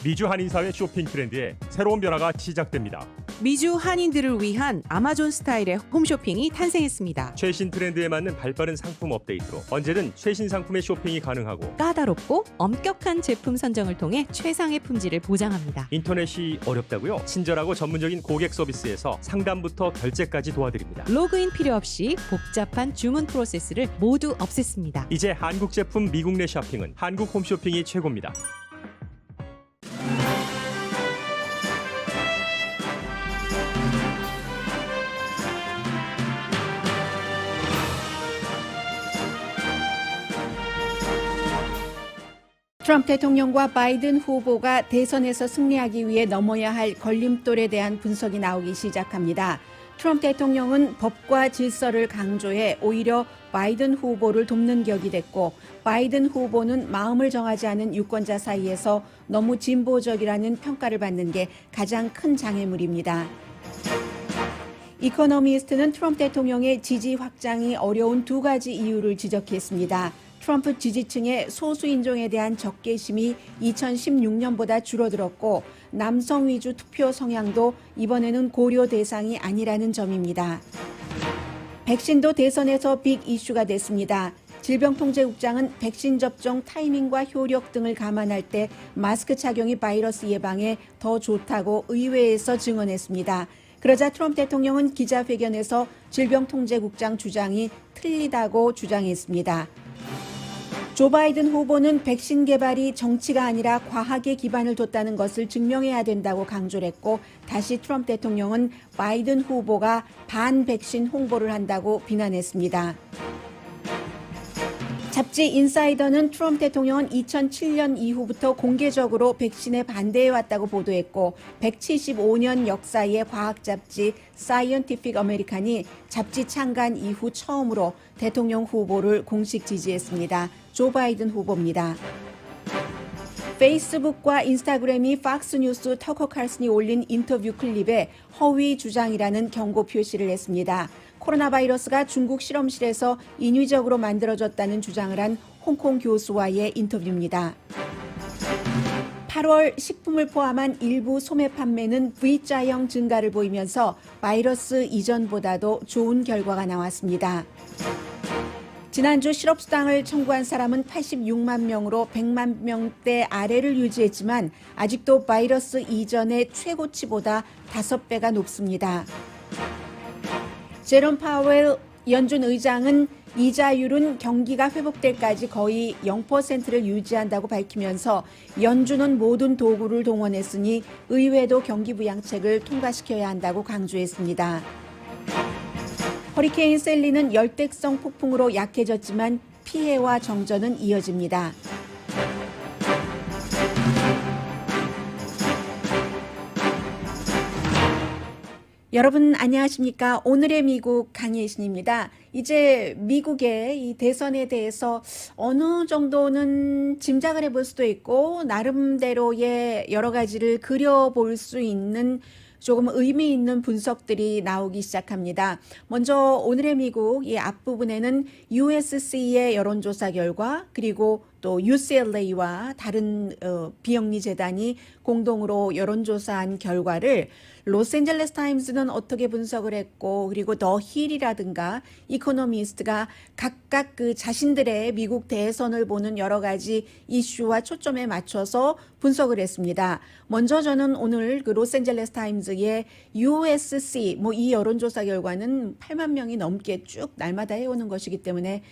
미주 한인사회 쇼핑 트렌드에 새로운 변화가 시작됩니다. 미주 한인들을 위한 아마존 스타일의 홈쇼핑이 탄생했습니다. 최신 트렌드에 맞는 발빠른 상품 업데이트로 언제든 최신 상품의 쇼핑이 가능하고 까다롭고 엄격한 제품 선정을 통해 최상의 품질을 보장합니다. 인터넷이 어렵다고요? 친절하고 전문적인 고객 서비스에서 상담부터 결제까지 도와드립니다. 로그인 필요 없이 복잡한 주문 프로세스를 모두 없앴습니다. 이제 한국 제품 미국 내 쇼핑은 한국 홈쇼핑이 최고입니다. 트럼프 대통령과 바이든 후보가 대선에서 승리하기 위해 넘어야 할 걸림돌에 대한 분석이 나오기 시작합니다. 트럼프 대통령은 법과 질서를 강조해 오히려 바이든 후보를 돕는 격이 됐고, 바이든 후보는 마음을 정하지 않은 유권자 사이에서 너무 진보적이라는 평가를 받는 게 가장 큰 장애물입니다. 이코노미스트는 트럼프 대통령의 지지 확장이 어려운 두 가지 이유를 지적했습니다. 트럼프 지지층의 소수인종에 대한 적개심이 2016년보다 줄어들었고, 남성 위주 투표 성향도 이번에는 고려 대상이 아니라는 점입니다. 백신도 대선에서 빅 이슈가 됐습니다. 질병통제국장은 백신 접종 타이밍과 효력 등을 감안할 때 마스크 착용이 바이러스 예방에 더 좋다고 의회에서 증언했습니다. 그러자 트럼프 대통령은 기자회견에서 질병통제국장 주장이 틀리다고 주장했습니다. 조 바이든 후보는 백신 개발이 정치가 아니라 과학에 기반을 뒀다는 것을 증명해야 된다고 강조를 했고, 다시 트럼프 대통령은 바이든 후보가 반백신 홍보를 한다고 비난했습니다. 잡지 인사이더는 트럼프 대통령은 2007년 이후부터 공개적으로 백신에 반대해왔다고 보도했고, 175년 역사의 과학 잡지 사이언티픽 아메리칸이 잡지 창간 이후 처음으로 대통령 후보를 공식 지지했습니다. 조 바이든 후보입니다. 페이스북과 인스타그램이 팍스뉴스 터커 칼슨이 올린 인터뷰 클립에 허위 주장이라는 경고 표시를 했습니다. 코로나 바이러스가 중국 실험실에서 인위적으로 만들어졌다는 주장을 한 홍콩 교수와의 인터뷰입니다. 8월 식품을 포함한 일부 소매 판매는 V자형 증가를 보이면서 바이러스 이전보다도 좋은 결과가 나왔습니다. 지난주 실업수당을 청구한 사람은 86만 명으로 100만 명대 아래를 유지했지만 아직도 바이러스 이전의 최고치보다 5배가 높습니다. 제롬 파웰 연준 의장은 이자율은 경기가 회복될 때까지 거의 0%를 유지한다고 밝히면서 연준은 모든 도구를 동원했으니 의회도 경기 부양책을 통과시켜야 한다고 강조했습니다. 허리케인 셀리는 열대성 폭풍으로 약해졌지만 피해와 정전은 이어집니다. 여러분 안녕하십니까? 오늘의 미국 강예신입니다. 이제 미국의 이 대선에 대해서 어느 정도는 짐작을 해볼 수도 있고 나름대로의 여러 가지를 그려볼 수 있는 조금 의미 있는 분석들이 나오기 시작합니다. 먼저 오늘의 미국 이 앞부분에는 USC의 여론조사 결과, 그리고 또 UCLA와 다른 비영리 재단이 공동으로 여론조사한 결과를 로스앤젤레스 타임스는 어떻게 분석을 했고, 그리고 더 힐이라든가 이코노미스트가 각각 그 자신들의 미국 대선을 보는 여러 가지 이슈와 초점에 맞춰서 분석을 했습니다. 먼저 저는 오늘 그 로스앤젤레스 타임스의 USC 이 여론조사 결과는 8만 명이 넘게 쭉 날마다 해오는 것이기 때문에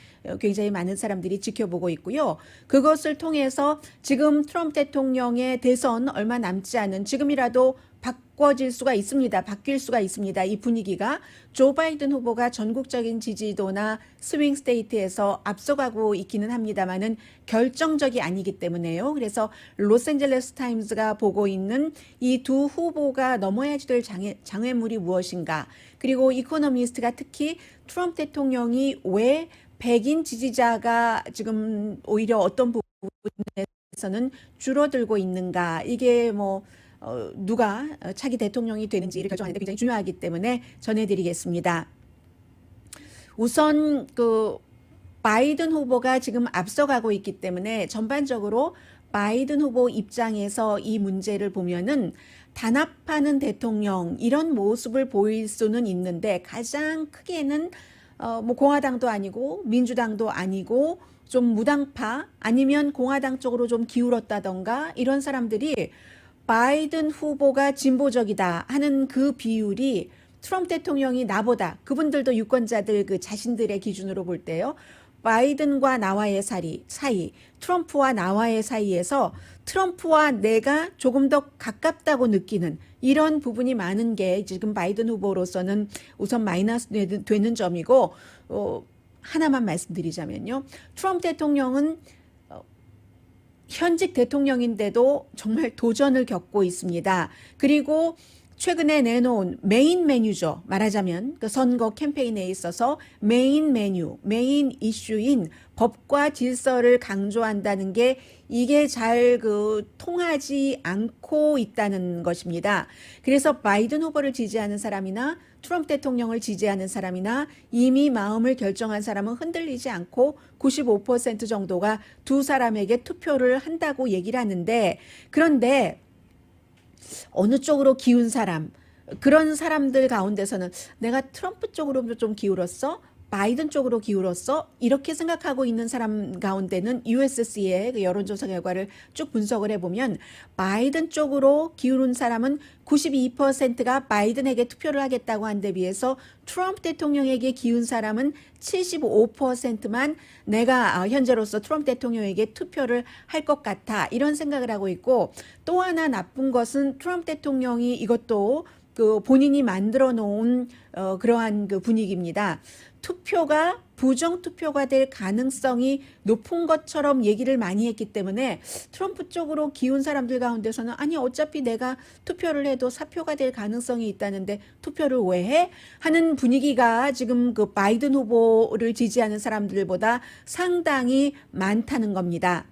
굉장히 많은 사람들이 지켜보고 있고요. 그것을 통해서 지금 트럼프 대통령의 대선 얼마 남지 않은 지금이라도 바꿔질 수가 있습니다. 바뀔 수가 있습니다. 이 분위기가 조 바이든 후보가 전국적인 지지도나 스윙 스테이트에서 앞서가고 있기는 합니다만은 결정적이 아니기 때문에요. 그래서 로스앤젤레스 타임스가 보고 있는 이 두 후보가 넘어야 될 장애물이 무엇인가, 그리고 이코노미스트가 특히 트럼프 대통령이 왜 백인 지지자가 지금 오히려 어떤 부분에서는 줄어들고 있는가, 이게 누가 차기 대통령이 되는지를 결정하는 데 굉장히 중요하기 때문에 전해드리겠습니다. 우선 바이든 후보가 지금 앞서가고 있기 때문에 전반적으로 바이든 후보 입장에서 이 문제를 보면은 단합하는 대통령 이런 모습을 보일 수는 있는데 가장 크게는 뭐 공화당도 아니고 민주당도 아니고 좀 무당파 아니면 공화당 쪽으로 좀 기울었다던가 이런 사람들이 바이든 후보가 진보적이다 하는 그 비율이 트럼프 대통령이 나보다 그분들도 유권자들 그 자신들의 기준으로 볼 때요. 바이든과 나와의 사이, 트럼프와 나와의 사이에서 트럼프와 내가 조금 더 가깝다고 느끼는 이런 부분이 많은 게 지금 바이든 후보로서는 우선 마이너스 되는 점이고 하나만 말씀드리자면요. 트럼프 대통령은 현직 대통령인데도 정말 도전을 겪고 있습니다. 그리고 최근에 내놓은 메인 메뉴죠. 말하자면 그 선거 캠페인에 있어서 메인 메뉴, 메인 이슈인 법과 질서를 강조한다는 게 이게 잘 통하지 않고 있다는 것입니다. 그래서 바이든 후보를 지지하는 사람이나 트럼프 대통령을 지지하는 사람이나 이미 마음을 결정한 사람은 흔들리지 않고 95% 정도가 두 사람에게 투표를 한다고 얘기를 하는데 그런데 어느 쪽으로 기운 사람, 그런 사람들 가운데서는 내가 트럼프 쪽으로 좀 기울었어? 바이든 쪽으로 기울었어? 이렇게 생각하고 있는 사람 가운데는 USC의 그 여론조사 결과를 쭉 분석을 해보면 바이든 쪽으로 기울은 사람은 92%가 바이든에게 투표를 하겠다고 한 데 비해서 트럼프 대통령에게 기운 사람은 75%만 내가 현재로서 트럼프 대통령에게 투표를 할 것 같아 이런 생각을 하고 있고 또 하나 나쁜 것은 트럼프 대통령이 이것도 그 본인이 만들어 놓은 그러한 그 분위기입니다. 투표가 부정 투표가 될 가능성이 높은 것처럼 얘기를 많이 했기 때문에 트럼프 쪽으로 기운 사람들 가운데서는 아니 어차피 내가 투표를 해도 사표가 될 가능성이 있다는데 투표를 왜 해? 하는 분위기가 지금 그 바이든 후보를 지지하는 사람들보다 상당히 많다는 겁니다.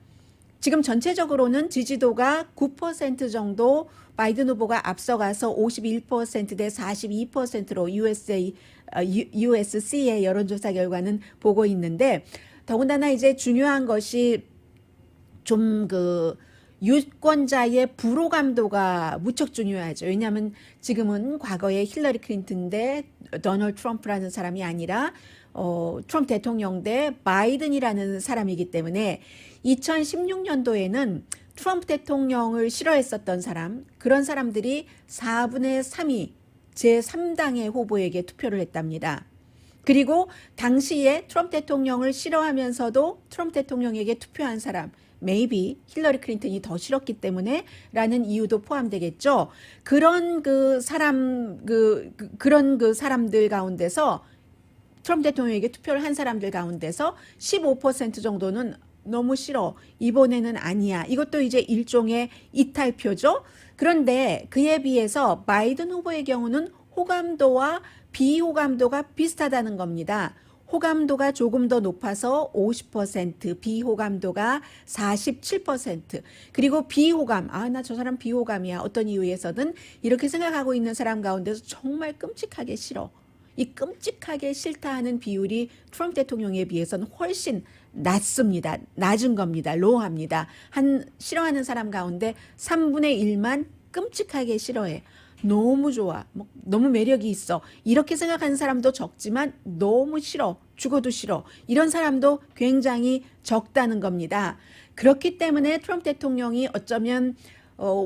지금 전체적으로는 지지도가 9% 정도 바이든 후보가 앞서가서 51%대 42%로 USC의 여론조사 결과는 보고 있는데 더군다나 이제 중요한 것이 좀 그 유권자의 불호감도가 무척 중요하죠. 왜냐하면 지금은 과거에 힐러리 클린턴 대 도널드 트럼프라는 사람이 아니라 트럼프 대통령 대 바이든이라는 사람이기 때문에 2016년도에는 트럼프 대통령을 싫어했었던 사람, 그런 사람들이 4분의 3이 제3당의 후보에게 투표를 했답니다. 그리고 당시에 트럼프 대통령을 싫어하면서도 트럼프 대통령에게 투표한 사람, maybe 힐러리 클린턴이 더 싫었기 때문에 라는 이유도 포함되겠죠. 그런 그 사람들 가운데서 트럼프 대통령에게 투표를 한 사람들 가운데서 15% 정도는 너무 싫어. 이번에는 아니야. 이것도 이제 일종의 이탈표죠. 그런데 그에 비해서 바이든 후보의 경우는 호감도와 비호감도가 비슷하다는 겁니다. 호감도가 조금 더 높아서 50%, 비호감도가 47%. 그리고 비호감, 나 저 사람 비호감이야. 어떤 이유에서든 이렇게 생각하고 있는 사람 가운데서 정말 끔찍하게 싫어. 이 끔찍하게 싫다 하는 비율이 트럼프 대통령에 비해서는 훨씬 낮습니다. 낮은 겁니다. 로우합니다. 싫어하는 사람 가운데 3분의 1만 끔찍하게 싫어해. 너무 좋아. 너무 매력이 있어. 이렇게 생각하는 사람도 적지만 너무 싫어. 죽어도 싫어. 이런 사람도 굉장히 적다는 겁니다. 그렇기 때문에 트럼프 대통령이 어쩌면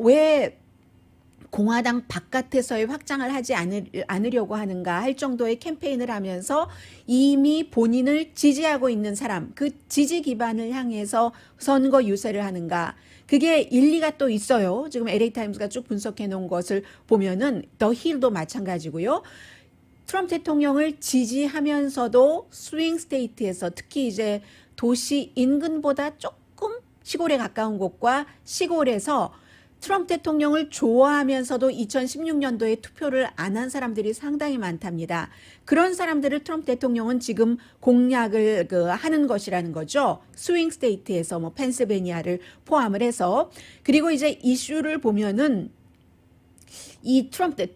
왜 공화당 바깥에서의 확장을 하지 않으려고 하는가 할 정도의 캠페인을 하면서 이미 본인을 지지하고 있는 사람, 그 지지 기반을 향해서 선거 유세를 하는가. 그게 일리가 또 있어요. 지금 LA타임스가 쭉 분석해 놓은 것을 보면은 더 힐도 마찬가지고요. 트럼프 대통령을 지지하면서도 스윙 스테이트에서 특히 이제 도시 인근보다 조금 시골에 가까운 곳과 시골에서 트럼프 대통령을 좋아하면서도 2016년도에 투표를 안 한 사람들이 상당히 많답니다. 그런 사람들을 트럼프 대통령은 지금 공략을 하는 것이라는 거죠. 스윙 스테이트에서 펜실베니아를 포함을 해서. 그리고 이제 이슈를 보면은 이 트럼프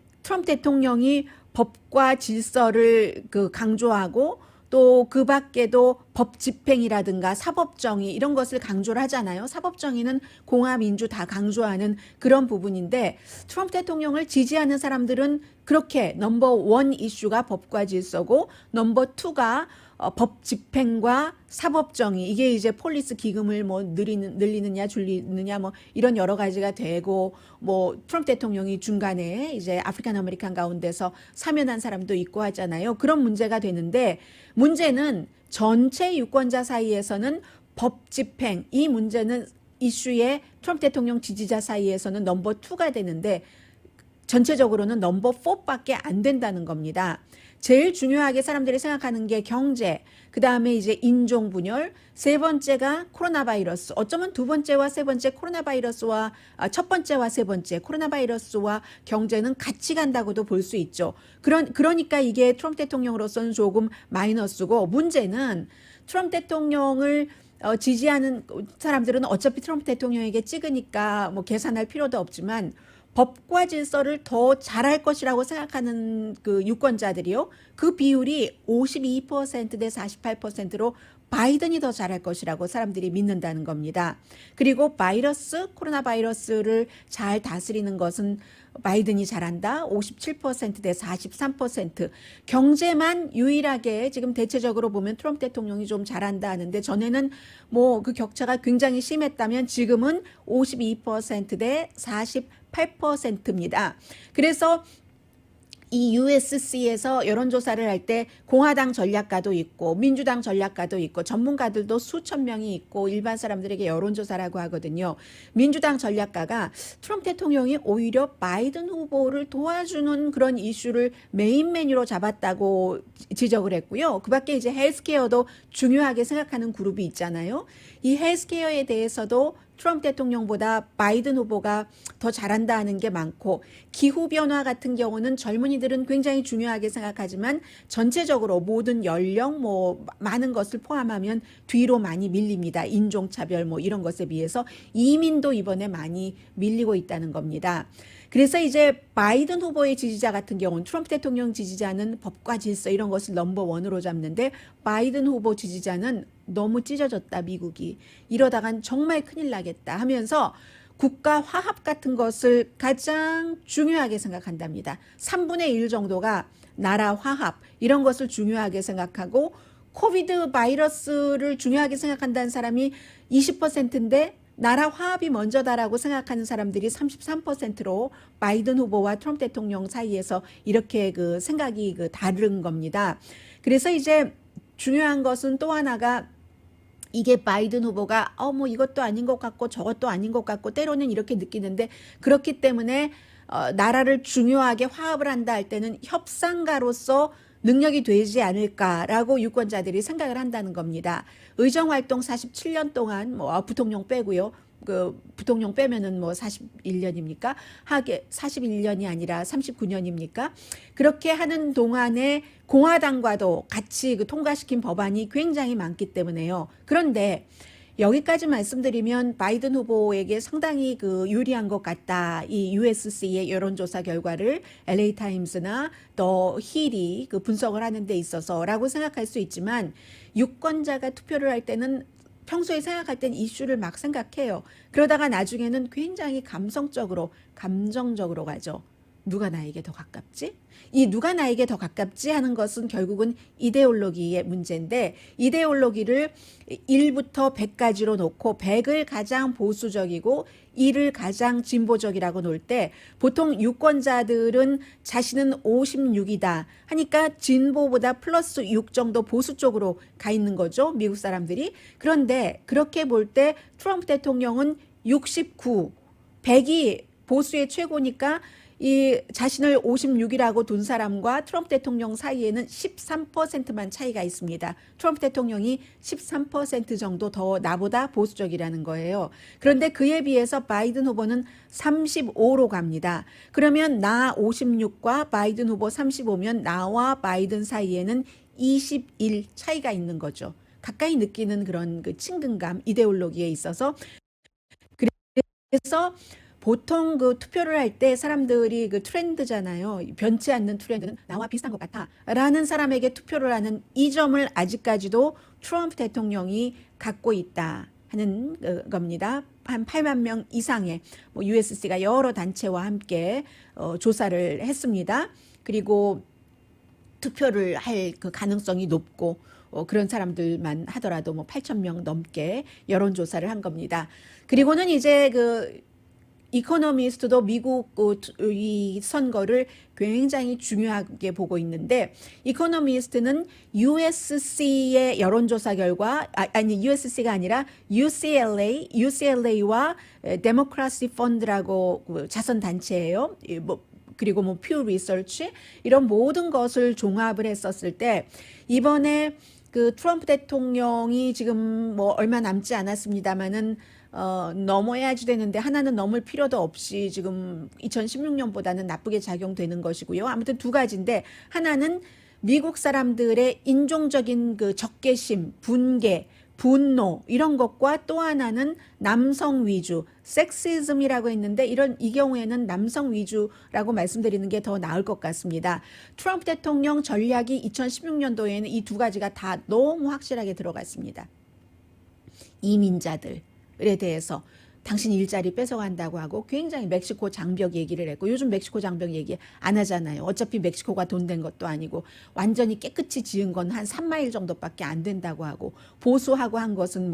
대통령이 법과 질서를 강조하고 또 그 밖에도 법 집행이라든가 사법정의 이런 것을 강조를 하잖아요. 사법정의는 공화 민주 다 강조하는 그런 부분인데 트럼프 대통령을 지지하는 사람들은 그렇게 넘버 원 이슈가 법과 질서고 넘버 투가 법 집행과 사법정의 이게 이제 폴리스 기금을 뭐 늘리느냐 줄이느냐 뭐 이런 여러 가지가 되고 뭐 트럼프 대통령이 중간에 이제 아프리칸 아메리칸 가운데서 사면한 사람도 있고 하잖아요. 그런 문제가 되는데 문제는 전체 유권자 사이에서는 법 집행 이 문제는 이슈에 트럼프 대통령 지지자 사이에서는 넘버 투가 되는데 전체적으로는 넘버 4밖에 안 된다는 겁니다. 제일 중요하게 사람들이 생각하는 게 경제, 그 다음에 이제 인종 분열, 세 번째가 코로나 바이러스. 어쩌면 두 번째와 세 번째 코로나 바이러스와 첫 번째와 세 번째 코로나 바이러스와 경제는 같이 간다고도 볼 수 있죠. 그러니까 이게 트럼프 대통령으로서는 조금 마이너스고 문제는 트럼프 대통령을 지지하는 사람들은 어차피 트럼프 대통령에게 찍으니까 뭐 계산할 필요도 없지만 법과 질서를 더 잘할 것이라고 생각하는 그 유권자들이요. 그 비율이 52%대 48%로 바이든이 더 잘할 것이라고 사람들이 믿는다는 겁니다. 그리고 코로나 바이러스를 잘 다스리는 것은 바이든이 잘한다. 57%대 43%. 경제만 유일하게 지금 대체적으로 보면 트럼프 대통령이 좀 잘한다 하는데 전에는 뭐 그 격차가 굉장히 심했다면 지금은 52%대 48%입니다. 그래서 이 USC에서 여론조사를 할 때 공화당 전략가도 있고 민주당 전략가도 있고 전문가들도 수천 명이 있고 일반 사람들에게 여론조사라고 하거든요. 민주당 전략가가 트럼프 대통령이 오히려 바이든 후보를 도와주는 그런 이슈를 메인 메뉴로 잡았다고 지적을 했고요. 그 밖에 이제 헬스케어도 중요하게 생각하는 그룹이 있잖아요. 이 헬스케어에 대해서도 트럼프 대통령보다 바이든 후보가 더 잘한다 하는 게 많고 기후변화 같은 경우는 젊은이들은 굉장히 중요하게 생각하지만 전체적으로 모든 연령 뭐 많은 것을 포함하면 뒤로 많이 밀립니다. 인종차별 뭐 이런 것에 비해서 이민도 이번에 많이 밀리고 있다는 겁니다. 그래서 이제 바이든 후보의 지지자 같은 경우는 트럼프 대통령 지지자는 법과 질서 이런 것을 넘버 원으로 잡는데 바이든 후보 지지자는 너무 찢어졌다 미국이 이러다간 정말 큰일 나겠다 하면서 국가 화합 같은 것을 가장 중요하게 생각한답니다. 3분의 1 정도가 나라 화합 이런 것을 중요하게 생각하고 코비드 바이러스를 중요하게 생각한다는 사람이 20%인데 나라 화합이 먼저다라고 생각하는 사람들이 33%로 바이든 후보와 트럼프 대통령 사이에서 이렇게 그 생각이 다른 겁니다. 그래서 이제 중요한 것은 또 하나가 이게 바이든 후보가 뭐 이것도 아닌 것 같고 저것도 아닌 것 같고 때로는 이렇게 느끼는데 그렇기 때문에 나라를 중요하게 화합을 한다 할 때는 협상가로서 능력이 되지 않을까라고 유권자들이 생각을 한다는 겁니다. 의정활동 47년 동안 뭐 부통령 빼고요. 그 부통령 빼면은 뭐 41년입니까? 하게 41년이 아니라 39년입니까? 그렇게 하는 동안에 공화당과도 같이 그 통과시킨 법안이 굉장히 많기 때문에요. 그런데 여기까지 말씀드리면 바이든 후보에게 상당히 그 유리한 것 같다. 이 USC의 여론조사 결과를 LA 타임스나 더 힐이 그 분석을 하는 데 있어서라고 생각할 수 있지만 유권자가 투표를 할 때는 평소에 생각할 땐 이슈를 막 생각해요. 그러다가 나중에는 굉장히 감정적으로 가죠. 누가 나에게 더 가깝지? 이 누가 나에게 더 가깝지 하는 것은 결국은 이데올로기의 문제인데 이데올로기를 1부터 100까지로 놓고 100을 가장 보수적이고 1을 가장 진보적이라고 놓을 때 보통 유권자들은 자신은 56이다 하니까 진보보다 플러스 6 정도 보수 쪽으로 가 있는 거죠. 미국 사람들이. 그런데 그렇게 볼 때 트럼프 대통령은 69, 100이 보수의 최고니까 이 자신을 56이라고 둔 사람과 트럼프 대통령 사이에는 13%만 차이가 있습니다. 트럼프 대통령이 13% 정도 더 나보다 보수적이라는 거예요. 그런데 그에 비해서 바이든 후보는 35로 갑니다. 그러면 나 56과 바이든 후보 35면 나와 바이든 사이에는 21 차이가 있는 거죠. 가까이 느끼는 그런 그 친근감, 이데올로기에 있어서. 그래서 보통 그 투표를 할 때 사람들이 그 트렌드잖아요. 변치 않는 트렌드는 나와 비슷한 것 같아 라는 사람에게 투표를 하는 이 점을 아직까지도 트럼프 대통령이 갖고 있다 하는 겁니다. 한 8만 명 이상의 USC가 여러 단체와 함께 조사를 했습니다. 그리고 투표를 할 그 가능성이 높고 그런 사람들만 하더라도 8천 명 넘게 여론조사를 한 겁니다. 그리고는 이제 그 이코노미스트도 미국 이 선거를 굉장히 중요하게 보고 있는데, 이코노미스트는 USC의 여론조사 결과, 아니 USC가 아니라 UCLA와 데모크라시 펀드라고 자선 단체예요. 그리고 퓨 리서치 이런 모든 것을 종합을 했었을 때 이번에 그 트럼프 대통령이 지금 얼마 남지 않았습니다만은 넘어야지 되는데 하나는 넘을 필요도 없이 지금 2016년보다는 나쁘게 작용되는 것이고요. 아무튼 두 가지인데, 하나는 미국 사람들의 인종적인 그 적개심, 분개, 분노 이런 것과, 또 하나는 남성 위주, 섹시즘이라고 했는데 이 경우에는 남성 위주라고 말씀드리는 게 더 나을 것 같습니다. 트럼프 대통령 전략이 2016년도에는 이 두 가지가 다 너무 확실하게 들어갔습니다. 이민자들에 대해서 당신 일자리 뺏어간다고 하고 굉장히 멕시코 장벽 얘기를 했고, 요즘 멕시코 장벽 얘기 안 하잖아요. 어차피 멕시코가 돈 된 것도 아니고 완전히 깨끗이 지은 건 한 3마일 정도밖에 안 된다고 하고, 보수하고 한 것은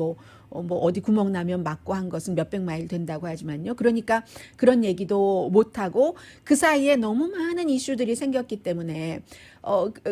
어디 구멍 나면 막고 한 것은 몇백 마일 된다고 하지만요. 그러니까 그런 얘기도 못하고 그 사이에 너무 많은 이슈들이 생겼기 때문에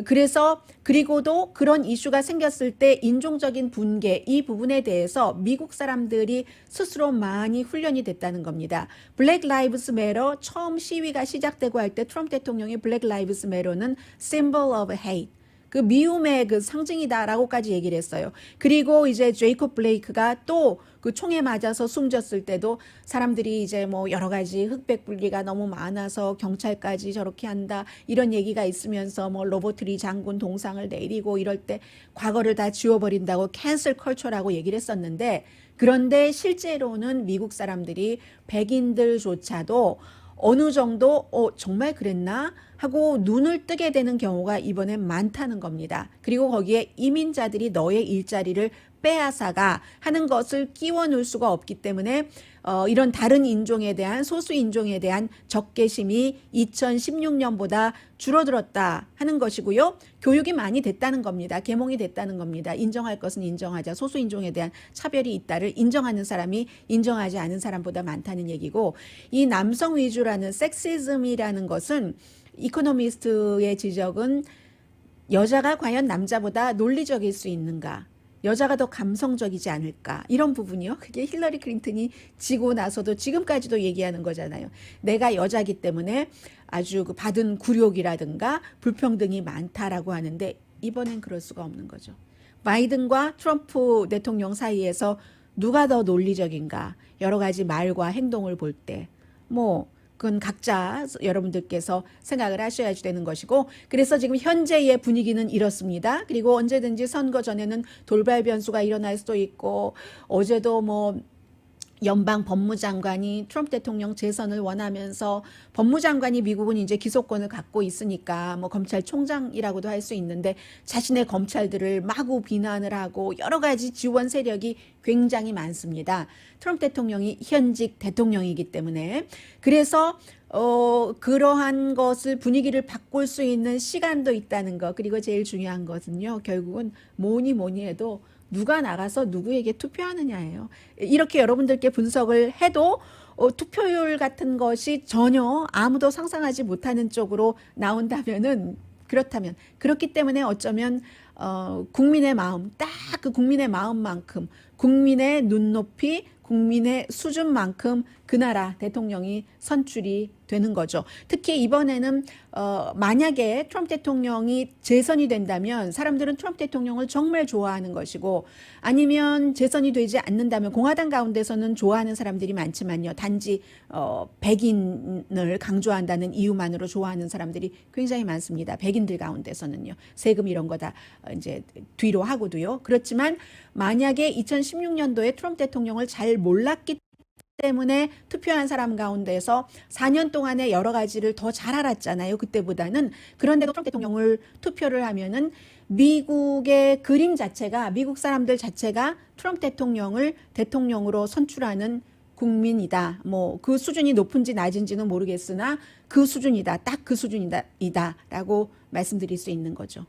그래서 그리고도 그런 이슈가 생겼을 때 인종적인 분개 이 부분에 대해서 미국 사람들이 스스로 많이 훈련이 됐다는 겁니다. 블랙 라이브스 매터 처음 시위가 시작되고 할 때 트럼프 대통령이 블랙 라이브스 매터는 symbol of hate, 그 미움의 그 상징이다라고까지 얘기를 했어요. 그리고 이제 제이콥 블레이크가 또 그 총에 맞아서 숨졌을 때도 사람들이 이제 여러 가지 흑백 분리가 너무 많아서 경찰까지 저렇게 한다 이런 얘기가 있으면서 로버트리 장군 동상을 내리고 이럴 때 과거를 다 지워버린다고 캔슬 컬처라고 얘기를 했었는데, 그런데 실제로는 미국 사람들이 백인들조차도 어느 정도 정말 그랬나 하고 눈을 뜨게 되는 경우가 이번에 많다는 겁니다. 그리고 거기에 이민자들이 너의 일자리를 빼앗아가 하는 것을 끼워 넣을 수가 없기 때문에 이런 다른 인종에 대한, 소수 인종에 대한 적개심이 2016년보다 줄어들었다 하는 것이고요. 교육이 많이 됐다는 겁니다. 계몽이 됐다는 겁니다. 인정할 것은 인정하자. 소수 인종에 대한 차별이 있다를 인정하는 사람이 인정하지 않은 사람보다 많다는 얘기고, 이 남성 위주라는 섹시즘이라는 것은 이코노미스트의 지적은 여자가 과연 남자보다 논리적일 수 있는가, 여자가 더 감성적이지 않을까, 이런 부분이요. 그게 힐러리 클린턴이 지고 나서도 지금까지도 얘기하는 거잖아요. 내가 여자기 때문에 아주 그 받은 굴욕이라든가 불평등이 많다라고 하는데, 이번엔 그럴 수가 없는 거죠. 바이든과 트럼프 대통령 사이에서 누가 더 논리적인가, 여러 가지 말과 행동을 볼 때 그건 각자 여러분들께서 생각을 하셔야지 되는 것이고, 그래서 지금 현재의 분위기는 이렇습니다. 그리고 언제든지 선거 전에는 돌발 변수가 일어날 수도 있고, 어제도 연방 법무장관이 트럼프 대통령 재선을 원하면서, 법무장관이 미국은 이제 기소권을 갖고 있으니까 검찰총장이라고도 할 수 있는데 자신의 검찰들을 마구 비난을 하고 여러 가지 지원 세력이 굉장히 많습니다. 트럼프 대통령이 현직 대통령이기 때문에. 그래서 그러한 것을, 분위기를 바꿀 수 있는 시간도 있다는 것. 그리고 제일 중요한 것은요, 결국은 뭐니 해도 누가 나가서 누구에게 투표하느냐예요. 이렇게 여러분들께 분석을 해도 투표율 같은 것이 전혀 아무도 상상하지 못하는 쪽으로 나온다면은, 그렇기 때문에 어쩌면 국민의 마음, 딱 그 국민의 마음만큼, 국민의 눈높이, 국민의 수준만큼 그 나라 대통령이 선출이 되는 거죠. 특히 이번에는 만약에 트럼프 대통령이 재선이 된다면 사람들은 트럼프 대통령을 정말 좋아하는 것이고, 아니면 재선이 되지 않는다면 공화당 가운데서는 좋아하는 사람들이 많지만요, 단지 백인을 강조한다는 이유만으로 좋아하는 사람들이 굉장히 많습니다. 백인들 가운데서는요. 세금 이런 거 다 이제 뒤로 하고도요. 그렇지만 만약에 2016년도에 트럼프 대통령을 잘 몰랐기 때문에 투표한 사람 가운데서 4년 동안에 여러 가지를 더 잘 알았잖아요. 그때보다는. 그런데도 트럼프 대통령을 투표를 하면은 미국의 그림 자체가, 미국 사람들 자체가 트럼프 대통령을 대통령으로 선출하는 국민이다. 뭐 그 수준이 높은지 낮은지는 모르겠으나 그 수준이다. 딱 그 수준이다라고 말씀드릴 수 있는 거죠.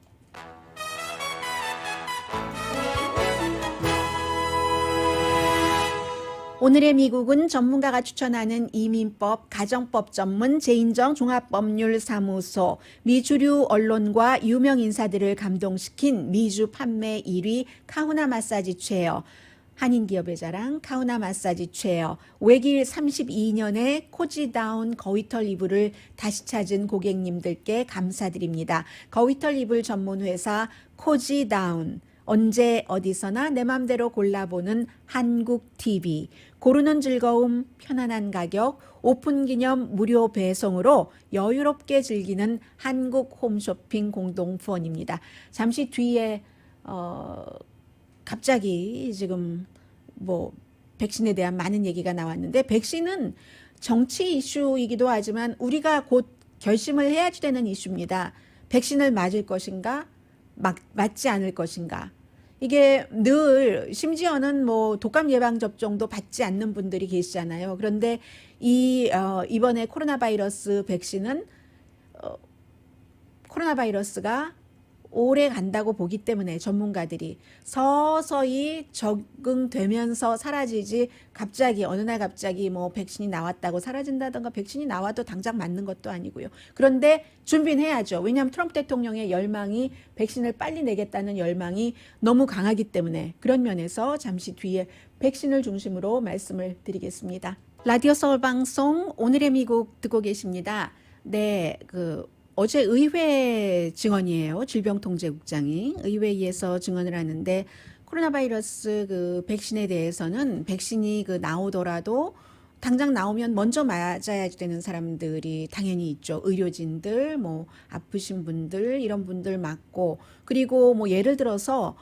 오늘의 미국은 전문가가 추천하는 이민법, 가정법 전문 제인정 종합법률사무소, 미주류 언론과 유명 인사들을 감동시킨 미주 판매 1위 카우나 마사지 체어, 한인기업의 자랑 카우나 마사지 체어, 외길 32년의 코지다운 거위털 이불을 다시 찾은 고객님들께 감사드립니다. 거위털 이불 전문회사 코지다운, 언제 어디서나 내 맘대로 골라보는 한국TV, 고르는 즐거움, 편안한 가격, 오픈 기념 무료 배송으로 여유롭게 즐기는 한국 홈쇼핑 공동후원입니다. 잠시 뒤에 갑자기 지금 뭐 백신에 대한 많은 얘기가 나왔는데, 백신은 정치 이슈이기도 하지만 우리가 곧 결심을 해야지 되는 이슈입니다. 백신을 맞을 것인가, 맞지 않을 것인가. 이게 늘, 심지어는 뭐 독감 예방 접종도 받지 않는 분들이 계시잖아요. 그런데 이번에 코로나 바이러스 백신은 코로나 바이러스가 오래 간다고 보기 때문에 전문가들이 서서히 적응되면서 사라지지, 갑자기 어느 날 갑자기 뭐 백신이 나왔다고 사라진다던가, 백신이 나와도 당장 맞는 것도 아니고요. 그런데 준비는 해야죠. 왜냐하면 트럼프 대통령의 열망이, 백신을 빨리 내겠다는 열망이 너무 강하기 때문에. 그런 면에서 잠시 뒤에 백신을 중심으로 말씀을 드리겠습니다. 라디오 서울 방송 오늘의 미국 듣고 계십니다. 네, 어제 의회 증언이에요. 질병통제국장이 의회에서 증언을 하는데, 코로나 바이러스 백신에 대해서는 백신이 나오더라도 당장 나오면 먼저 맞아야 되는 사람들이 당연히 있죠. 의료진들, 뭐 아프신 분들, 이런 분들 맞고, 그리고 뭐 예를 들어서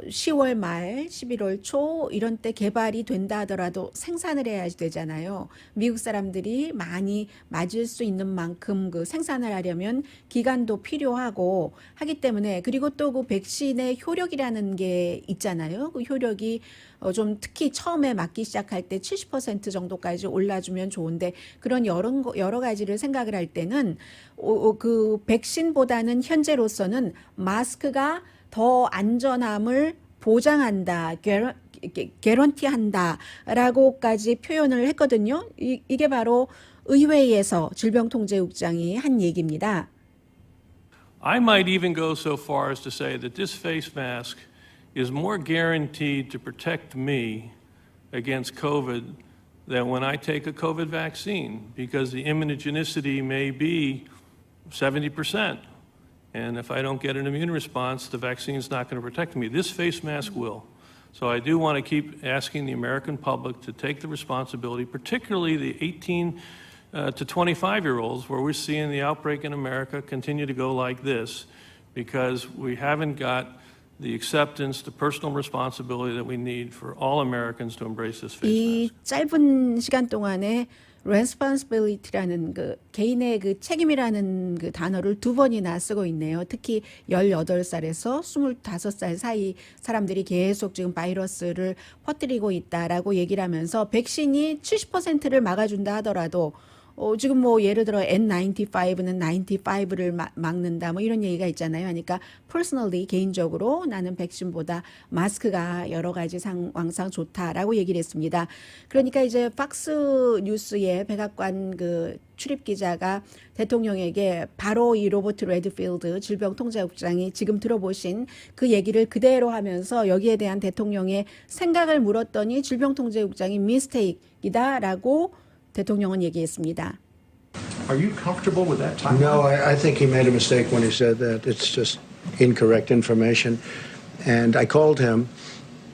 10월 말, 11월 초 이런 때 개발이 된다 하더라도 생산을 해야 되잖아요. 미국 사람들이 많이 맞을 수 있는 만큼 생산을 하려면 기간도 필요하고 하기 때문에, 그리고 또 백신의 효력이라는 게 있잖아요. 그 효력이 좀 특히 처음에 맞기 시작할 때 70% 정도까지 올라주면 좋은데, 그런 여러 가지를 생각을 할 때는 백신보다는 현재로서는 마스크가 더 안전함을 보장한다, 개런티한다라고까지 표현을 했거든요. 이게 바로 의회에서 질병통제국장이 한 얘기입니다. I might even go so far as to say that this face mask is more guaranteed to protect me against COVID than when I take a COVID vaccine, because the immunogenicity may be 70%. And if I don't get an immune response, the vaccine is not going to protect me. This face mask will. So I do want to keep asking the American public to take the responsibility, particularly the 18 to 25-year-olds, where we're seeing the outbreak in America continue to go like this, because we haven't got the acceptance, the personal responsibility that we need for all Americans to embrace this face 이 mask. 짧은 시간 동안에 responsibility라는 개인의 책임이라는 단어를 2번이나 쓰고 있네요. 특히 18살에서 25살 사이 사람들이 계속 지금 바이러스를 퍼뜨리고 있다라고 얘기를 하면서, 백신이 70%를 막아준다 하더라도 지금 뭐 예를 들어 N95는 95를 막는다 뭐 이런 얘기가 있잖아요. 그러니까 personally, 개인적으로 나는 백신보다 마스크가 여러 가지 상황상 좋다라고 얘기를 했습니다. 그러니까 이제 팍스 뉴스의 백악관 출입 기자가 대통령에게 바로 이 로버트 레드필드 질병통제국장이 지금 들어보신 그 얘기를 그대로 하면서 여기에 대한 대통령의 생각을 물었더니 질병통제국장이 mistake이다라고 대통령은 얘기했습니다. Are you comfortable with that timeline? No, I think he made a mistake when he said that. It's just incorrect information. And I called him,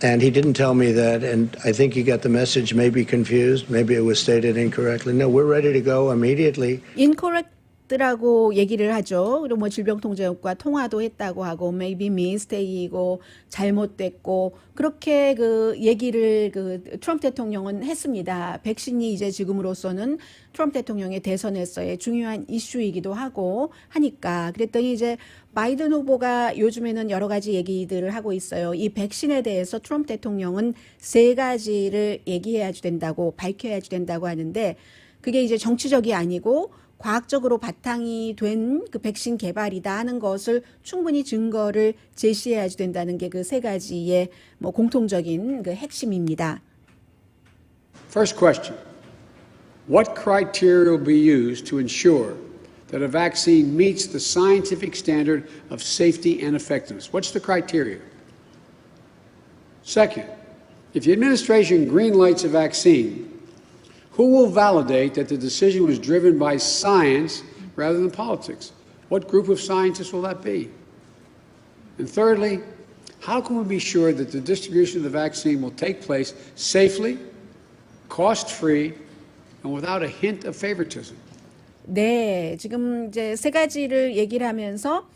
and he didn't tell me that. And I think he got the message, maybe confused. Maybe it was stated incorrectly. No, we're ready to go immediately. Incorrect 있더라고 얘기를 하죠. 그리고 뭐 질병통제국과 통화도 했다고 하고 maybe mistake이고 잘못됐고 그렇게 그 얘기를 그 트럼프 대통령은 했습니다. 백신이 이제 지금으로서는 트럼프 대통령의 대선에서의 중요한 이슈이기도 하고 하니까 그랬더니 이제 바이든 후보가 요즘에는 여러 가지 얘기들을 하고 있어요. 이 백신에 대해서 트럼프 대통령은 3가지를 얘기해야지 된다고 밝혀야지 된다고 하는데 그게 이제 정치적이 아니고 과학적으로 바탕이 된 그 백신 개발이다 하는 것을 충분히 증거를 제시해야지 된다는 게 그 3가지의 뭐 공통적인 그 핵심입니다. First question. What criteria will be used to ensure that a vaccine meets the scientific standard of safety and effectiveness? What's the criteria? Second, if the administration greenlights a vaccine, who will validate that the decision was driven by science rather than politics? What group of scientists will that be? And thirdly, how can we be sure that the distribution of the vaccine will take place safely, cost-free, and without a hint of favoritism? 네, 지금 이제 3가지를 얘기를 하면서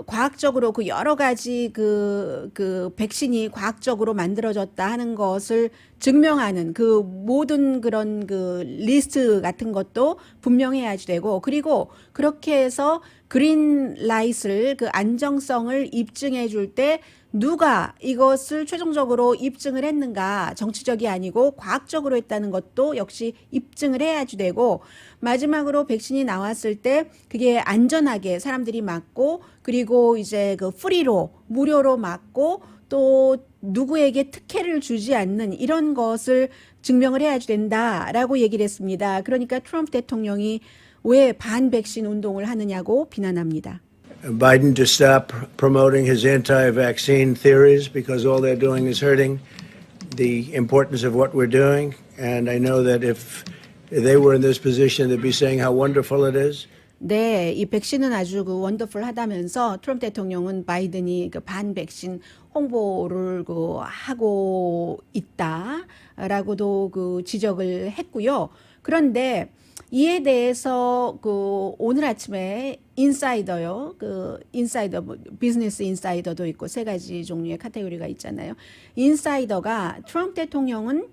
과학적으로 그 여러 가지 그 백신이 과학적으로 만들어졌다 하는 것을 증명하는 그 모든 그런 그 리스트 같은 것도 분명해야지 되고 그리고 그렇게 해서 그린 라이트를 그 안정성을 입증해 줄 때 누가 이것을 최종적으로 입증을 했는가 정치적이 아니고 과학적으로 했다는 것도 역시 입증을 해야지 되고 마지막으로 백신이 나왔을 때 그게 안전하게 사람들이 맞고 그리고 이제 그 프리로 무료로 맞고 또 누구에게 특혜를 주지 않는 이런 것을 증명을 해야지 된다라고 얘기를 했습니다. 그러니까 트럼프 대통령이 왜 반백신 운동을 하느냐고 비난합니다. Biden to stop promoting his anti-vaccine theories because all they're doing is hurting the importance of what we're doing. And I know that if they were in this position, they'd be saying how wonderful it is. 네, 이 백신은 아주 그 원더풀하다면서 트럼프 대통령은 바이든이 그 반백신 홍보를 그 하고 있다라고도 그 지적을 했고요. 그런데 이에 대해서 그 오늘 아침에 인사이더요. 그 인사이더 비즈니스 인사이더도 있고 3가지 종류의 카테고리가 있잖아요. 인사이더가 트럼프 대통령은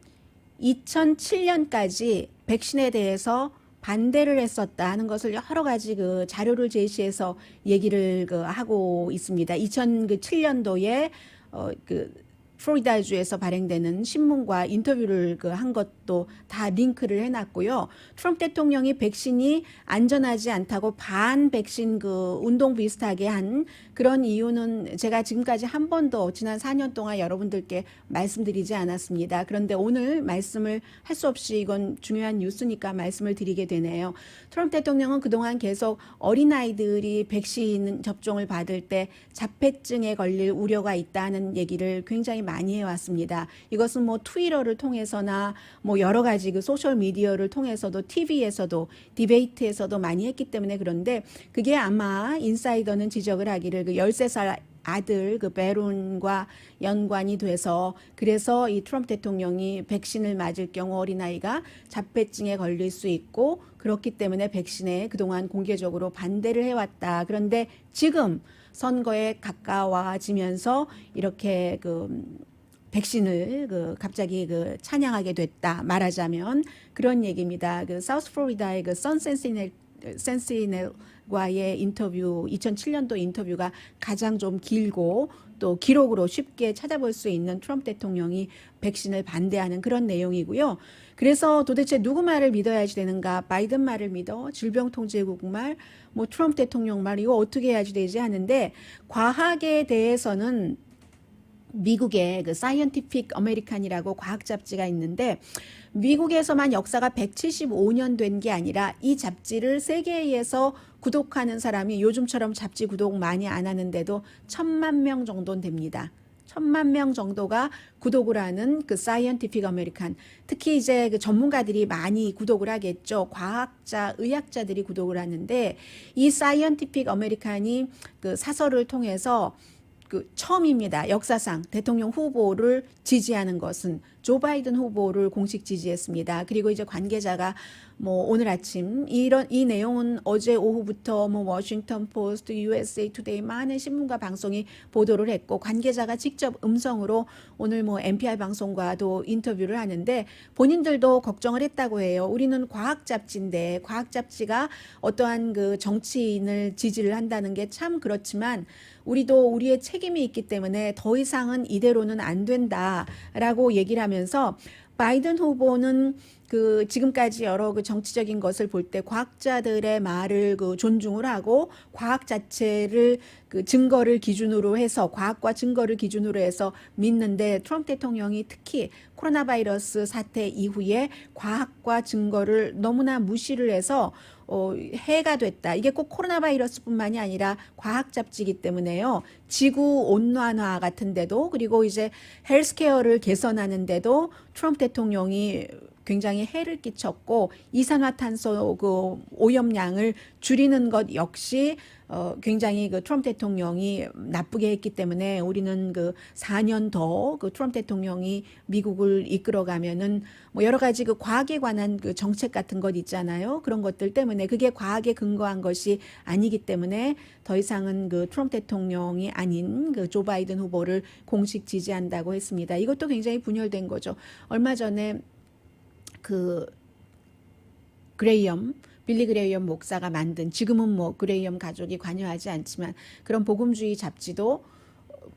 2007년까지 백신에 대해서 반대를 했었다 하는 것을 여러 가지 그 자료를 제시해서 얘기를 그 하고 있습니다. 2007년도에 그 플로리다주에서 발행되는 신문과 인터뷰를 그 한 것도 다 링크를 해놨고요. 트럼프 대통령이 백신이 안전하지 않다고 반백신 그 운동 비슷하게 한 그런 이유는 제가 지금까지 한 번도 지난 4년 동안 여러분들께 말씀드리지 않았습니다. 그런데 오늘 말씀을 할 수 없이 이건 중요한 뉴스니까 말씀을 드리게 되네요. 트럼프 대통령은 그동안 계속 어린아이들이 백신 접종을 받을 때 자폐증에 걸릴 우려가 있다는 얘기를 굉장히 많이 해왔습니다. 이것은 뭐 트위터를 통해서나 뭐 여러 가지 그 소셜 미디어를 통해서도 TV에서도 디베이트에서도 많이 했기 때문에 그런데 그게 아마 인사이더는 지적을 하기를 그 13살 아들 그 베론과 연관이 돼서 그래서 이 트럼프 대통령이 백신을 맞을 경우 어린아이가 자폐증에 걸릴 수 있고 그렇기 때문에 백신에 그동안 공개적으로 반대를 해왔다. 그런데 지금 선거에 가까워지면서 이렇게 그 백신을 그 갑자기 그 찬양하게 됐다 말하자면 그런 얘기입니다. 그 사우스 플로리다의 그 선 센시넬과의 인터뷰 2007년도 인터뷰가 가장 좀 길고 또 기록으로 쉽게 찾아볼 수 있는 트럼프 대통령이 백신을 반대하는 그런 내용이고요. 그래서 도대체 누구 말을 믿어야지 되는가? 바이든 말을 믿어? 질병통제국 말? 뭐 트럼프 대통령 말? 이거 어떻게 해야지 되지 하는데 과학에 대해서는 미국의 그 사이언티픽 아메리칸이라고 과학 잡지가 있는데 미국에서만 역사가 175년 된 게 아니라 이 잡지를 세계에서 구독하는 사람이 요즘처럼 잡지 구독 많이 안 하는데도 1000만 명 정도는 됩니다. 1000만 명 정도가 구독을 하는 그 사이언티픽 아메리칸. 특히 이제 그 전문가들이 많이 구독을 하겠죠. 과학자, 의학자들이 구독을 하는데 이 사이언티픽 아메리칸이 그 사설을 통해서 그 처음입니다. 역사상 대통령 후보를 지지하는 것은 조 바이든 후보를 공식 지지했습니다. 그리고 이제 관계자가 뭐 오늘 아침 이 내용은 어제 오후부터 뭐 워싱턴 포스트, USA 투데이 많은 신문과 방송이 보도를 했고 관계자가 직접 음성으로 오늘 뭐 NPR 방송과도 인터뷰를 하는데 본인들도 걱정을 했다고 해요. 우리는 과학 잡지인데 과학 잡지가 어떠한 그 정치인을 지지를 한다는 게 참 그렇지만 우리도 우리의 책임이 있기 때문에 더 이상은 이대로는 안 된다라고 얘기를 하면서 바이든 후보는 그 지금까지 여러 그 정치적인 것을 볼 때 과학자들의 말을 그 존중을 하고 과학 자체를 그 증거를 기준으로 해서 과학과 증거를 기준으로 해서 믿는데 트럼프 대통령이 특히 코로나 바이러스 사태 이후에 과학과 증거를 너무나 무시를 해서 해가 됐다. 이게 꼭 코로나 바이러스뿐만이 아니라 과학 잡지이기 때문에요. 지구 온난화 같은데도 그리고 이제 헬스케어를 개선하는데도 트럼프 대통령이 굉장히 해를 끼쳤고 이산화탄소 그 오염량을 줄이는 것 역시 굉장히 그 트럼프 대통령이 나쁘게 했기 때문에 우리는 그 4년 더 그 트럼프 대통령이 미국을 이끌어가면은 뭐 여러 가지 그 과학에 관한 그 정책 같은 것 있잖아요. 그런 것들 때문에 그게 과학에 근거한 것이 아니기 때문에 더 이상은 그 트럼프 대통령이 아닌 그 조 바이든 후보를 공식 지지한다고 했습니다. 이것도 굉장히 분열된 거죠. 얼마 전에 그 빌리 그레이엄 목사가 만든 지금은 뭐 그레이엄 가족이 관여하지 않지만 그런 복음주의 잡지도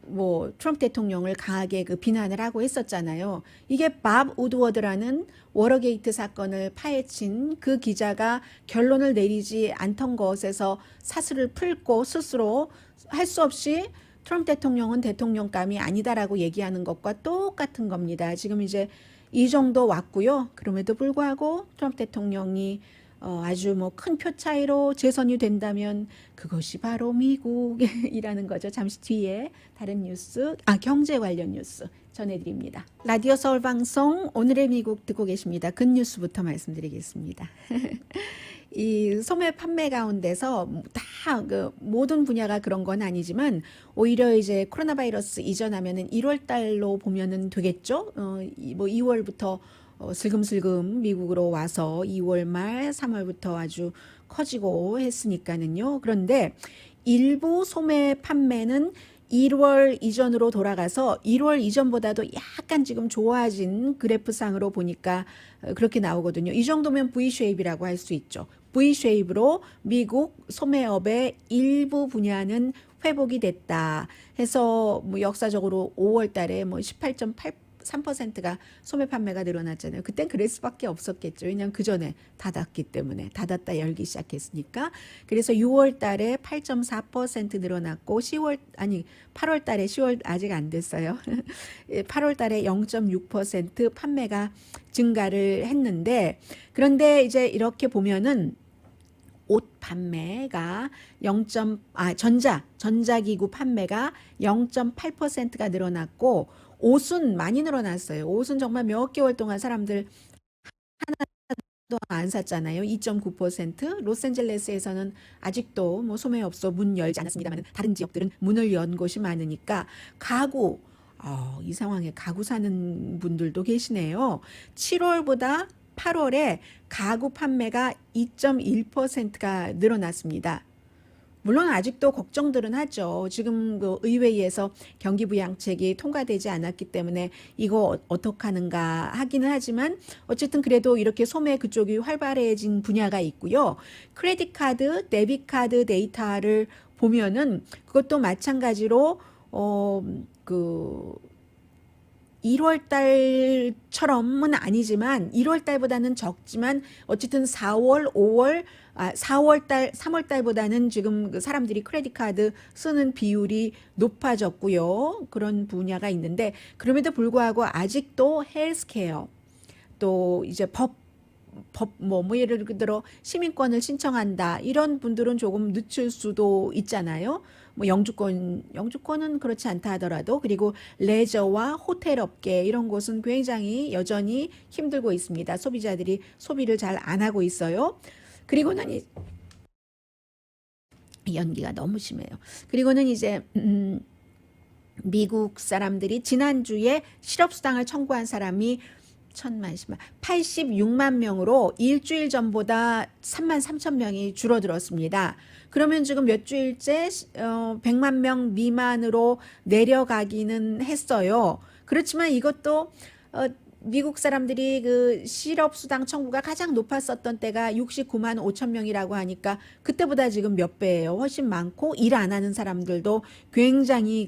뭐 트럼프 대통령을 강하게 그 비난을 하고 했었잖아요. 이게 밥 우드워드라는 워터게이트 사건을 파헤친 그 기자가 결론을 내리지 않던 것에서 사슬을 풀고 스스로 할 수 없이 트럼프 대통령은 대통령감이 아니다라고 얘기하는 것과 똑같은 겁니다. 지금 이제 이 정도 왔고요. 그럼에도 불구하고 트럼프 대통령이 아주 뭐 큰 표 차이로 재선이 된다면 그것이 바로 미국이라는 거죠. 잠시 뒤에 다른 뉴스, 경제 관련 뉴스 전해드립니다. 라디오 서울 방송 오늘의 미국 듣고 계십니다. 근 뉴스부터 말씀드리겠습니다. 이 소매 판매 가운데서 다 그 모든 분야가 그런 건 아니지만 오히려 이제 코로나 바이러스 이전하면은 1월 달로 보면은 되겠죠. 뭐 2월부터 슬금슬금 미국으로 와서 2월 말 3월부터 아주 커지고 했으니까는요. 그런데 일부 소매 판매는 1월 이전으로 돌아가서 1월 이전보다도 약간 지금 좋아진 그래프상으로 보니까 그렇게 나오거든요. 이 정도면 V-쉐입이라고 할 수 있죠. V-쉐입으로 미국 소매업의 일부 분야는 회복이 됐다 해서 뭐 역사적으로 5월 달에 뭐 18.3%가 소매 판매가 늘어났잖아요. 그땐 그럴 수밖에 없었겠죠. 왜냐하면 그 전에 닫았기 때문에 닫았다 열기 시작했으니까. 그래서 6월 달에 8.4% 늘어났고 8월 달에 10월 아직 안 됐어요. 8월 달에 0.6% 판매가 증가를 했는데 그런데 이제 이렇게 보면은 옷 판매가 전자기구 판매가 0.8%가 늘어났고 옷은 많이 늘어났어요. 옷은 정말 몇 개월 동안 사람들 하나도 안 샀잖아요. 2.9%. 로스앤젤레스에서는 아직도 뭐 소매업소 문 열지 않았습니다만 다른 지역들은 문을 연 곳이 많으니까 가구 이 상황에 가구 사는 분들도 계시네요. 7월보다 8월에 가구 판매가 2.1%가 늘어났습니다. 물론 아직도 걱정들은 하죠. 지금 그 의회에서 경기부양책이 통과되지 않았기 때문에 이거 어떡하는가 하기는 하지만 어쨌든 그래도 이렇게 소매 그쪽이 활발해진 분야가 있고요. 크레딧 카드, 데빗 카드 데이터를 보면은 그것도 마찬가지로 1월 달처럼은 아니지만 1월 달보다는 적지만 어쨌든 3월 달보다는 지금 그 사람들이 크레딧 카드 쓰는 비율이 높아졌고요. 그런 분야가 있는데 그럼에도 불구하고 아직도 헬스케어 또 이제 예를 들어 시민권을 신청한다 이런 분들은 조금 늦출 수도 있잖아요. 뭐 영주권은 그렇지 않다 하더라도 그리고 레저와 호텔 업계 이런 곳은 굉장히 여전히 힘들고 있습니다. 소비자들이 소비를 잘 안 하고 있어요. 그리고는 연기가 너무 심해요. 그리고는 이제 미국 사람들이 지난주에 실업수당을 청구한 사람이 86만 명으로 일주일 전보다 3만 3천 명이 줄어들었습니다. 그러면 지금 몇 주일째 100만 명 미만으로 내려가기는 했어요. 그렇지만 이것도 미국 사람들이 그 실업수당 청구가 가장 높았었던 때가 69만 5천 명이라고 하니까 그때보다 지금 몇 배예요. 훨씬 많고 일 안 하는 사람들도 굉장히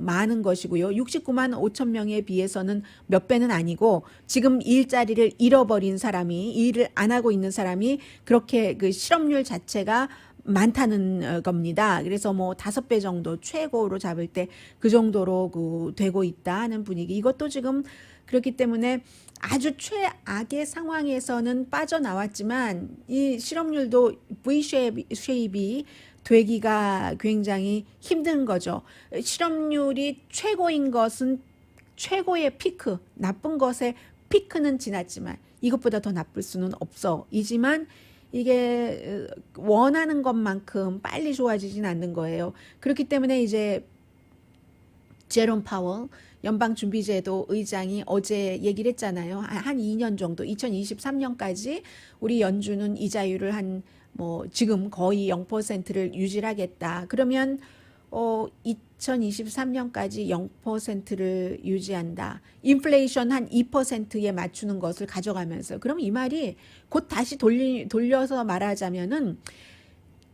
많은 것이고요. 69만 5천 명에 비해서는 몇 배는 아니고 지금 일자리를 잃어버린 사람이 일을 안 하고 있는 사람이 그렇게 그 실업률 자체가 많다는 겁니다. 그래서 뭐 5배 정도 최고로 잡을 때 그 정도로 되고 있다 하는 분위기. 이것도 지금 그렇기 때문에 아주 최악의 상황에서는 빠져나왔지만 이 실업률도 V-쉐입이 되기가 굉장히 힘든 거죠. 실업률이 최고인 것은 최고의 피크, 나쁜 것의 피크는 지났지만 이것보다 더 나쁠 수는 없어이지만 이게 원하는 것만큼 빨리 좋아지진 않는 거예요. 그렇기 때문에 이제 제롬 파월 연방준비제도 의장이 어제 얘기를 했잖아요. 한 2년 정도, 2023년까지 우리 연준은 이자율을 지금 거의 0%를 유지하겠다. 그러면 2023년까지 0%를 유지한다. 인플레이션 한 2%에 맞추는 것을 가져가면서. 그럼 이 말이 곧 다시 돌려서 말하자면은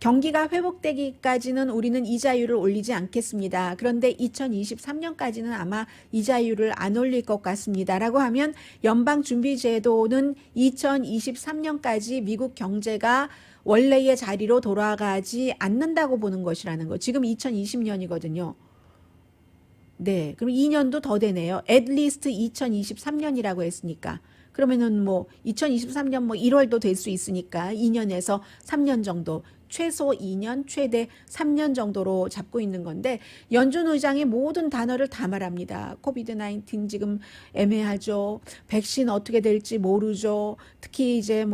경기가 회복되기까지는 우리는 이자율을 올리지 않겠습니다. 그런데 2023년까지는 아마 이자율을 안 올릴 것 같습니다. 라고 하면 연방준비제도는 2023년까지 미국 경제가 원래의 자리로 돌아가지 않는다고 보는 것이라는 거. 지금 2020년이거든요. 네, 그럼 2년도 더 되네요. at least 2023년이라고 했으니까. 그러면은 2023년 1월도 될 수 있으니까 2년에서 3년 정도, 최소 2년, 최대 3년 정도로 잡고 있는 건데 연준 의장의 모든 단어를 다 말합니다. 코비드-19 지금 애매하죠. 백신 어떻게 될지 모르죠. 특히 이제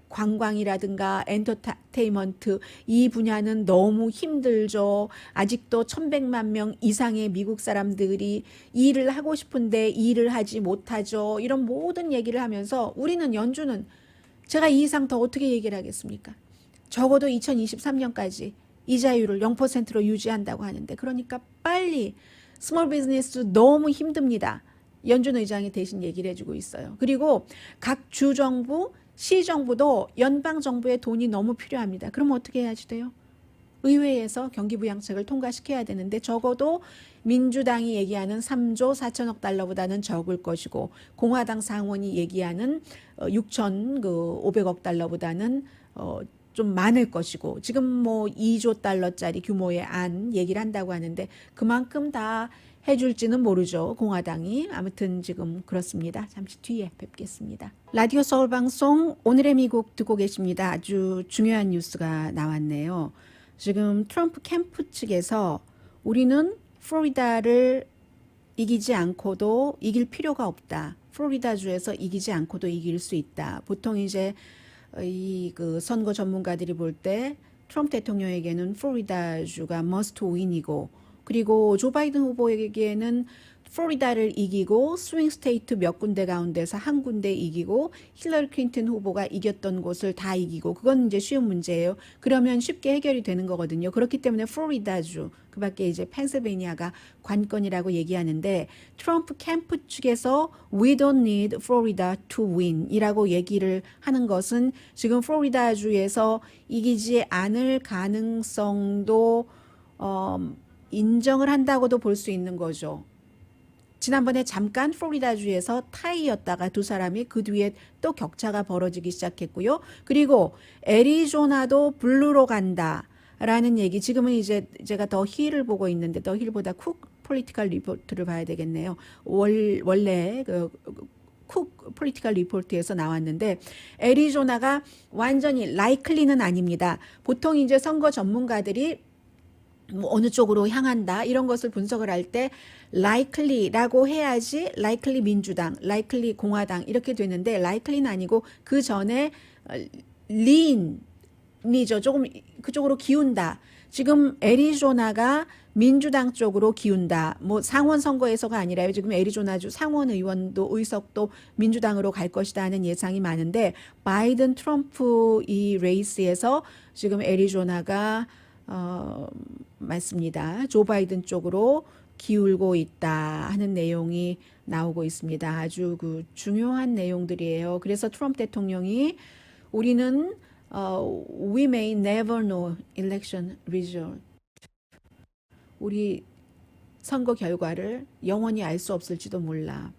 관광이라든가 엔터테인먼트 이 분야는 너무 힘들죠. 아직도 1,100만 명 이상의 미국 사람들이 일을 하고 싶은데 일을 하지 못하죠. 이런 모든 얘기를 하면서 우리는 연준은 제가 이 이상 더 어떻게 얘기를 하겠습니까? 적어도 2023년까지 이자율을 0%로 유지한다고 하는데 그러니까 빨리 스몰 비즈니스 너무 힘듭니다. 연준 의장이 대신 얘기를 해주고 있어요. 그리고 각 주정부 시정부도 연방정부의 돈이 너무 필요합니다. 그럼 어떻게 해야지 돼요? 의회에서 경기부양책을 통과시켜야 되는데 적어도 민주당이 얘기하는 3조 4천억 달러보다는 적을 것이고 공화당 상원이 얘기하는 6,500억 달러보다는 좀 많을 것이고 지금 2조 달러짜리 규모의 안 얘기를 한다고 하는데 그만큼 다 해줄지는 모르죠. 공화당이. 아무튼 지금 그렇습니다. 잠시 뒤에 뵙겠습니다. 라디오 서울 방송 오늘의 미국 듣고 계십니다. 아주 중요한 뉴스가 나왔네요. 지금 트럼프 캠프 측에서 우리는 플로리다를 이기지 않고도 이길 필요가 없다. 플로리다주에서 이기지 않고도 이길 수 있다. 보통 이제 그 선거 전문가들이 볼 때 트럼프 대통령에게는 플로리다주가 must win이고 그리고 조 바이든 후보에게는 플로리다를 이기고 스윙 스테이트 몇 군데 가운데서 한 군데 이기고 힐러리 클린턴 후보가 이겼던 곳을 다 이기고 그건 이제 쉬운 문제예요. 그러면 쉽게 해결이 되는 거거든요. 그렇기 때문에 플로리다주 그밖에 이제 펜실베이니아가 관건이라고 얘기하는데 트럼프 캠프 측에서 we don't need Florida to win 이라고 얘기를 하는 것은 지금 플로리다주에서 이기지 않을 가능성도 인정을 한다고도 볼 수 있는 거죠. 지난번에 잠깐 플로리다주에서 타이였다가 두 사람이 그 뒤에 또 격차가 벌어지기 시작했고요. 그리고 애리조나도 블루로 간다라는 얘기. 지금은 이제 제가 더 힐을 보고 있는데 더 힐보다 쿡 폴리티컬 리포트를 봐야 되겠네요. 원래 쿡 폴리티컬 리포트에서 나왔는데 애리조나가 완전히 라이클리는 아닙니다. 보통 이제 선거 전문가들이 어느 쪽으로 향한다 이런 것을 분석을 할 때 likely라고 해야지 likely 민주당, likely 공화당 이렇게 되는데 likely는 아니고 그 전에 lean 아니죠. 조금 그쪽으로 기운다. 지금 애리조나가 민주당 쪽으로 기운다. 뭐 상원 선거에서가 아니라요. 지금 애리조나주 상원 의원도 의석도 민주당으로 갈 것이다 하는 예상이 많은데 바이든 트럼프 이 레이스에서 지금 애리조나가 맞습니다. 조 바이든 쪽으로 기울고 있다 하는 내용이 나오고 있습니다. 아주 그 중요한 내용들이에요. 그래서 트럼프 대통령이 우리는 we may never know election result. 우리 선거 결과를 영원히 알 수 없을지도 몰라.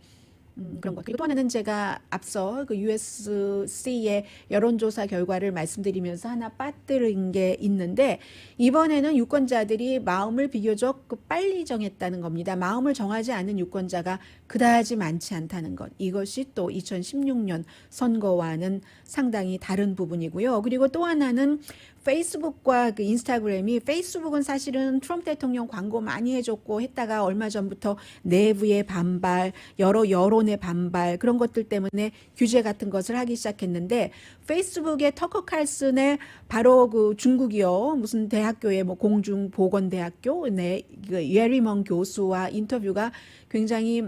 그런 것. 그리고 또 하나는 제가 앞서 그 USC의 여론조사 결과를 말씀드리면서 하나 빠뜨린 게 있는데 이번에는 유권자들이 마음을 비교적 빨리 정했다는 겁니다. 마음을 정하지 않은 유권자가 그다지 많지 않다는 것. 이것이 또 2016년 선거와는 상당히 다른 부분이고요. 그리고 또 하나는 페이스북과 그 인스타그램이 페이스북은 사실은 트럼프 대통령 광고 많이 해줬고 했다가 얼마 전부터 내부의 반발, 여러 여론의 반발 그런 것들 때문에 규제 같은 것을 하기 시작했는데 페이스북의 터커 칼슨의 바로 그 중국이요 무슨 대학교의 뭐 공중보건대학교 그 예리먼 교수와 인터뷰가 굉장히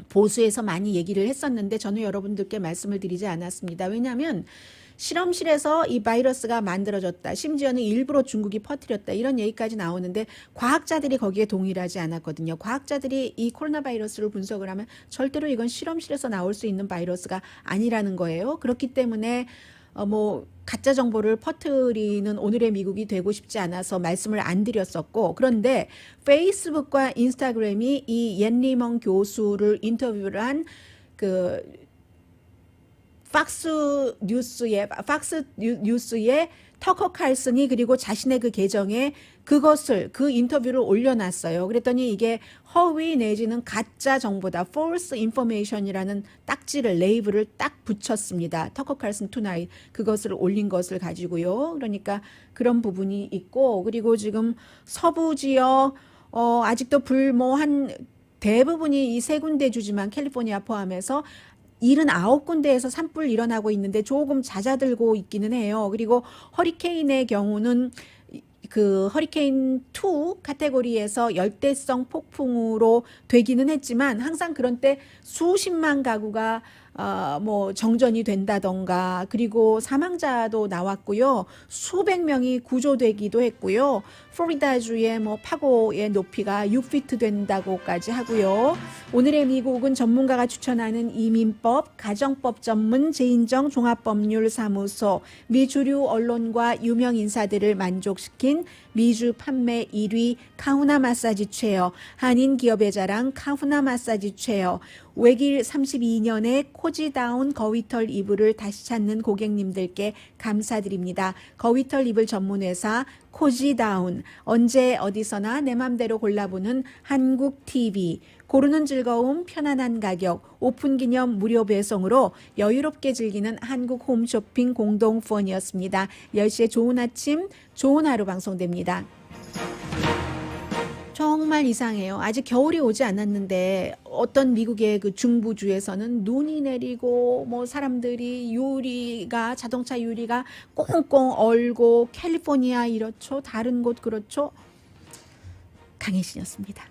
보수에서 많이 얘기를 했었는데 저는 여러분들께 말씀을 드리지 않았습니다. 왜냐하면 실험실에서 이 바이러스가 만들어졌다. 심지어는 일부러 중국이 퍼뜨렸다. 이런 얘기까지 나오는데 과학자들이 거기에 동의하지 않았거든요. 과학자들이 이 코로나 바이러스를 분석을 하면 절대로 이건 실험실에서 나올 수 있는 바이러스가 아니라는 거예요. 그렇기 때문에 뭐 가짜 정보를 퍼뜨리는 오늘의 미국이 되고 싶지 않아서 말씀을 안 드렸었고 그런데 페이스북과 인스타그램이 이 옌리먼 교수를 인터뷰를 한 그 팍스 뉴스의 터커 칼슨이 그리고 자신의 그 계정에 그 인터뷰를 올려놨어요. 그랬더니 이게 허위 내지는 가짜 정보다 false information이라는 딱지를 레이블을 딱 붙였습니다. 터커 칼슨 투나잇 그것을 올린 것을 가지고요. 그러니까 그런 부분이 있고 그리고 지금 서부 지역 아직도 한 대부분이 이 세 군데 주지만 캘리포니아 포함해서 79군데에서 산불 일어나고 있는데 조금 잦아들고 있기는 해요. 그리고 허리케인의 경우는 그 허리케인 2 카테고리에서 열대성 폭풍으로 되기는 했지만 항상 그런 때 수십만 가구가 뭐 정전이 된다던가 그리고 사망자도 나왔고요. 수백 명이 구조되기도 했고요. 플로리다주의 뭐 파고의 높이가 6피트 된다고까지 하고요. 오늘의 미국은 전문가가 추천하는 이민법, 가정법 전문 재인정 종합법률사무소, 미주류 언론과 유명 인사들을 만족시킨 미주 판매 1위 카후나 마사지 체어, 한인 기업의 자랑 카후나 마사지 체어, 외길 32년의 코지다운 거위털 이불을 다시 찾는 고객님들께 감사드립니다. 거위털 이불 전문회사 코지다운, 언제 어디서나 내 맘대로 골라보는 한국TV, 고르는 즐거움 편안한 가격, 오픈기념 무료 배송으로 여유롭게 즐기는 한국 홈쇼핑 공동후원이었습니다. 10시에 좋은 아침, 좋은 하루 방송됩니다. 정말 이상해요. 아직 겨울이 오지 않았는데 어떤 미국의 그 중부주에서는 눈이 내리고 뭐 사람들이 자동차 유리가 꽁꽁 얼고 캘리포니아 이렇죠. 다른 곳 그렇죠. 강혜신이었습니다.